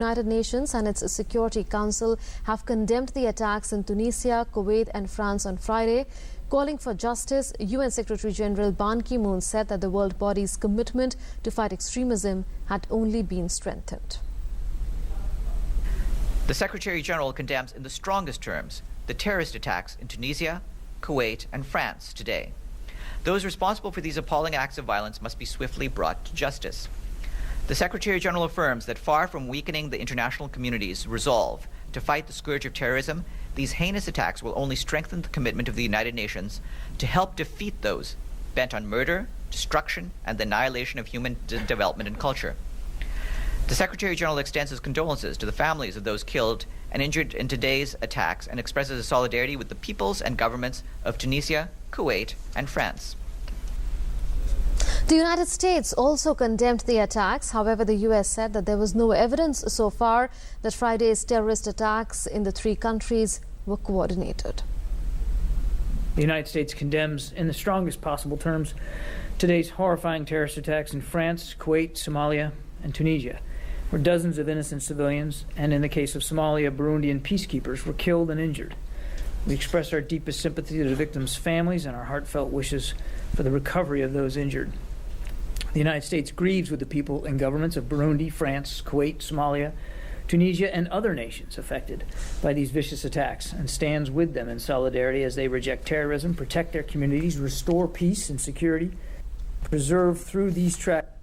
United Nations and its Security Council have condemned the attacks in Tunisia, Kuwait and France on Friday. Calling for justice, UN Secretary General Ban Ki-moon said that the world body's commitment to fight extremism had only been strengthened. The Secretary General condemns in the strongest terms the terrorist attacks in Tunisia, Kuwait and France today. Those responsible for these appalling acts of violence must be swiftly brought to justice. The Secretary General affirms that far from weakening the international community's resolve to fight the scourge of terrorism, these heinous attacks will only strengthen the commitment of the United Nations to help defeat those bent on murder, destruction, and the annihilation of human development and culture. The Secretary General extends his condolences to the families of those killed and injured in today's attacks and expresses his solidarity with the peoples and governments of Tunisia, Kuwait, and France. The United States also condemned the attacks. However, the U.S. said that there was no evidence so far that Friday's terrorist attacks in the three countries were coordinated. The United States condemns in the strongest possible terms today's horrifying terrorist attacks in France, Kuwait, Somalia, and Tunisia, where dozens of innocent civilians, and in the case of Somalia, Burundian peacekeepers, were killed and injured. We express our deepest sympathy to the victims' families and our heartfelt wishes for the recovery of those injured. The United States grieves with the people and governments of Burundi, France, Kuwait, Somalia, Tunisia, and other nations affected by these vicious attacks and stands with them in solidarity as they reject terrorism, protect their communities, restore peace and security, preserve through these tragedies